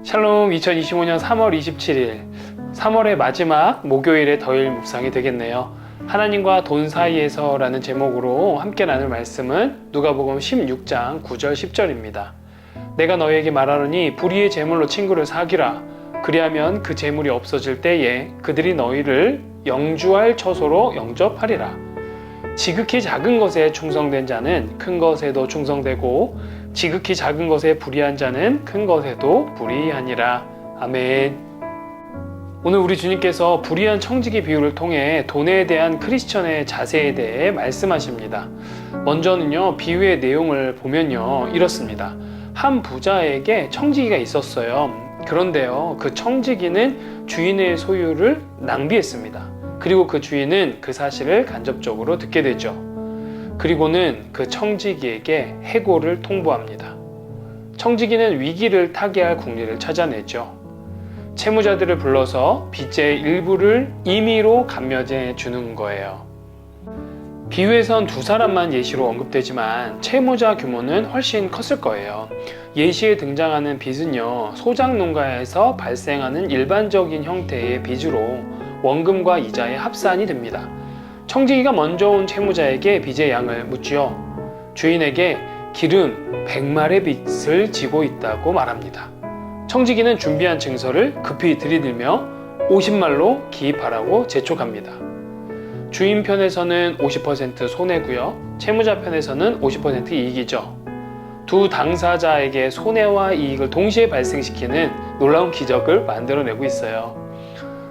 샬롬. 2025년 3월 27일 3월의 마지막 목요일의 더일 묵상이 되겠네요. 하나님과 돈 사이에서 라는 제목으로 함께 나눌 말씀은 누가복음 16장 9절 10절입니다. 내가 너희에게 말하노니 불의의 제물로 친구를 사귀라. 그리하면 그 제물이 없어질 때에 그들이 너희를 영주할 처소로 영접하리라. 지극히 작은 것에 충성된 자는 큰 것에도 충성되고 지극히 작은 것에 불의한 자는 큰 것에도 불의하니라. 아멘. 오늘 우리 주님께서 불의한 청지기 비유를 통해 돈에 대한 크리스천의 자세에 대해 말씀하십니다. 먼저는요, 비유의 내용을 보면요, 이렇습니다. 한 부자에게 청지기가 있었어요. 그런데요, 그 청지기는 주인의 소유를 낭비했습니다. 그리고 그 주인은 그 사실을 간접적으로 듣게 되죠. 그리고는 그 청지기에게 해고를 통보합니다. 청지기는 위기를 타개할 궁리를 찾아내죠. 채무자들을 불러서 빚의 일부를 임의로 감면해 주는 거예요. 비유에선 두 사람만 예시로 언급되지만 채무자 규모는 훨씬 컸을 거예요. 예시에 등장하는 빚은요, 소작농가에서 발생하는 일반적인 형태의 빚으로 원금과 이자의 합산이 됩니다. 청지기가 먼저 온 채무자에게 빚의 양을 묻지요. 주인에게 기름 100말의 빚을 지고 있다고 말합니다. 청지기는 준비한 증서를 급히 들이들며 50말로 기입하라고 재촉합니다. 주인 편에서는 50% 손해고요, 채무자 편에서는 50% 이익이죠. 두 당사자에게 손해와 이익을 동시에 발생시키는 놀라운 기적을 만들어내고 있어요.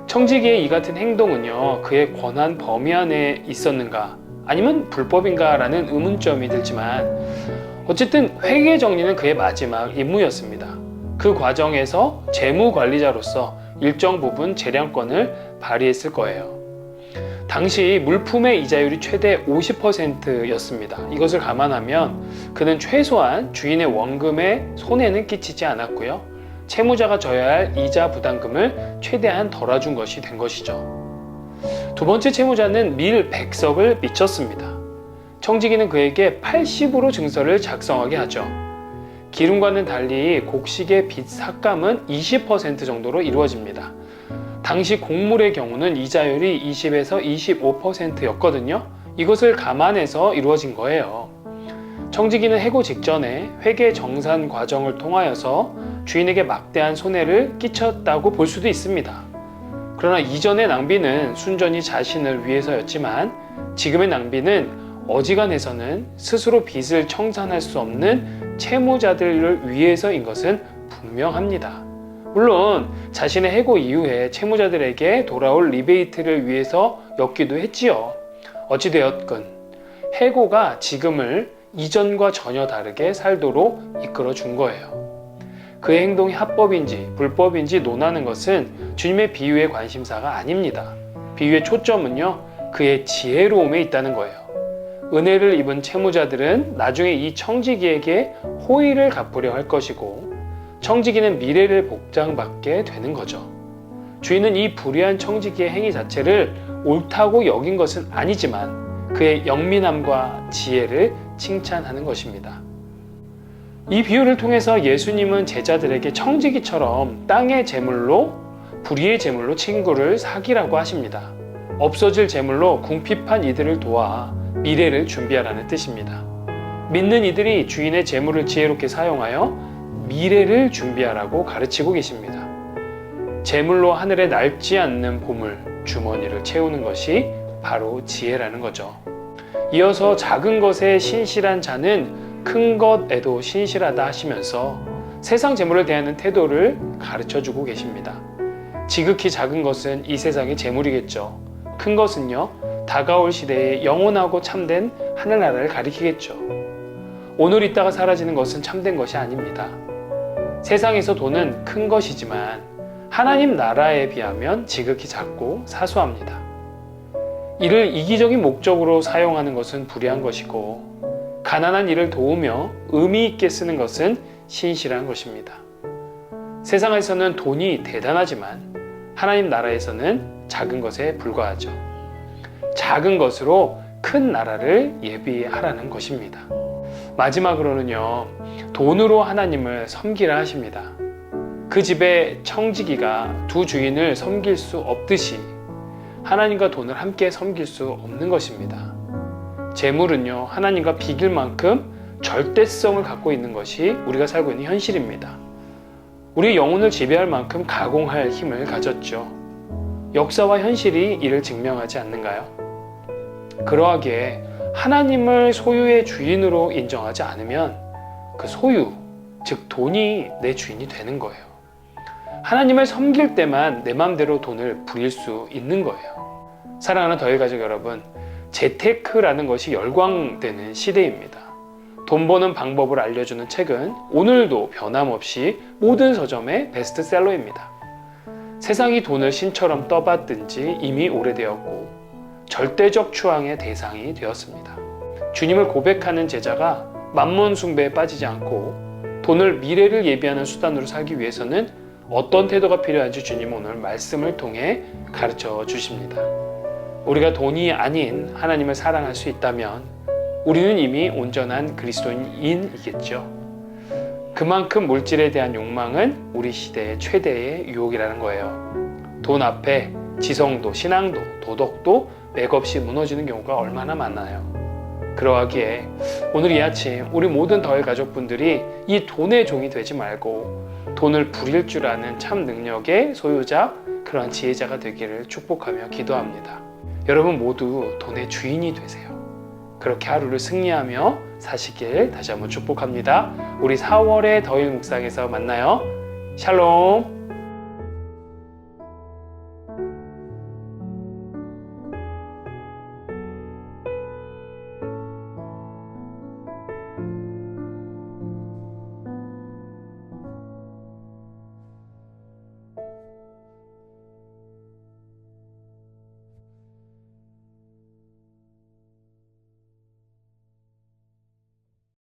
청지기의 이 같은 행동은요, 그의 권한 범위 안에 있었는가 아니면 불법인가 라는 의문점이 들지만 어쨌든 회계 정리는 그의 마지막 임무였습니다. 그 과정에서 재무관리자로서 일정 부분 재량권을 발휘했을 거예요. 당시 물품의 이자율이 최대 50%였습니다. 이것을 감안하면 그는 최소한 주인의 원금에 손해는 끼치지 않았고요, 채무자가 져야 할 이자 부담금을 최대한 덜어준 것이 된 것이죠. 두 번째 채무자는 밀 100석을 미쳤습니다. 청지기는 그에게 80으로 증서를 작성하게 하죠. 기름과는 달리 곡식의 빚 삭감은 20% 정도로 이루어집니다. 당시 곡물의 경우는 이자율이 20에서 25%였거든요. 이것을 감안해서 이루어진 거예요. 청지기는 해고 직전에 회계 정산 과정을 통하여서 주인에게 막대한 손해를 끼쳤다고 볼 수도 있습니다. 그러나 이전의 낭비는 순전히 자신을 위해서였지만 지금의 낭비는 어지간해서는 스스로 빚을 청산할 수 없는 채무자들을 위해서인 것은 분명합니다. 물론 자신의 해고 이후에 채무자들에게 돌아올 리베이트를 위해서였기도 했지요. 어찌되었건 해고가 지금을 이전과 전혀 다르게 살도록 이끌어 준 거예요. 그의 행동이 합법인지 불법인지 논하는 것은 주님의 비유의 관심사가 아닙니다. 비유의 초점은요, 그의 지혜로움에 있다는 거예요. 은혜를 입은 채무자들은 나중에 이 청지기에게 호의를 갚으려 할 것이고, 청지기는 미래를 복장받게 되는 거죠. 주인은 이 불의한 청지기의 행위 자체를 옳다고 여긴 것은 아니지만 그의 영민함과 지혜를 칭찬하는 것입니다. 이 비유를 통해서 예수님은 제자들에게 청지기처럼 땅의 재물로, 불의의 재물로 친구를 사귀라고 하십니다. 없어질 재물로 궁핍한 이들을 도와 미래를 준비하라는 뜻입니다. 믿는 이들이 주인의 재물을 지혜롭게 사용하여 미래를 준비하라고 가르치고 계십니다. 재물로 하늘에 낡지 않는 보물, 주머니를 채우는 것이 바로 지혜라는 거죠. 이어서 작은 것에 신실한 자는 큰 것에도 신실하다 하시면서 세상 재물을 대하는 태도를 가르쳐주고 계십니다. 지극히 작은 것은 이 세상의 재물이겠죠. 큰 것은요, 다가올 시대에 영원하고 참된 하늘나라를 가리키겠죠. 오늘 있다가 사라지는 것은 참된 것이 아닙니다. 세상에서 돈은 큰 것이지만 하나님 나라에 비하면 지극히 작고 사소합니다. 이를 이기적인 목적으로 사용하는 것은 불의한 것이고, 가난한 이를 도우며 의미 있게 쓰는 것은 신실한 것입니다. 세상에서는 돈이 대단하지만 하나님 나라에서는 작은 것에 불과하죠. 작은 것으로 큰 나라를 예비하라는 것입니다. 마지막으로는요, 돈으로 하나님을 섬기라 하십니다. 그 집의 청지기가 두 주인을 섬길 수 없듯이 하나님과 돈을 함께 섬길 수 없는 것입니다. 재물은요, 하나님과 비길 만큼 절대성을 갖고 있는 것이 우리가 살고 있는 현실입니다. 우리의 영혼을 지배할 만큼 가공할 힘을 가졌죠. 역사와 현실이 이를 증명하지 않는가요? 그러하기에 하나님을 소유의 주인으로 인정하지 않으면 그 소유, 즉 돈이 내 주인이 되는 거예요. 하나님을 섬길 때만 내 마음대로 돈을 부릴 수 있는 거예요. 사랑하는 더일 가족 여러분, 재테크라는 것이 열광되는 시대입니다. 돈 버는 방법을 알려주는 책은 오늘도 변함없이 모든 서점의 베스트셀러입니다. 세상이 돈을 신처럼 떠받든 지 이미 오래되었고 절대적 추앙의 대상이 되었습니다. 주님을 고백하는 제자가 만몬 숭배에 빠지지 않고 돈을 미래를 예비하는 수단으로 살기 위해서는 어떤 태도가 필요한지 주님 오늘 말씀을 통해 가르쳐 주십니다. 우리가 돈이 아닌 하나님을 사랑할 수 있다면 우리는 이미 온전한 그리스도인이겠죠. 그만큼 물질에 대한 욕망은 우리 시대의 최대의 유혹이라는 거예요. 돈 앞에 지성도, 신앙도, 도덕도 맥없이 무너지는 경우가 얼마나 많나요? 그러하기에 오늘 이 아침 우리 모든 더일 가족분들이 이 돈의 종이 되지 말고 돈을 부릴 줄 아는 참 능력의 소유자, 그러한 지혜자가 되기를 축복하며 기도합니다. 여러분 모두 돈의 주인이 되세요. 그렇게 하루를 승리하며 사시길 다시 한번 축복합니다. 우리 4월의 더일 묵상에서 만나요. 샬롬.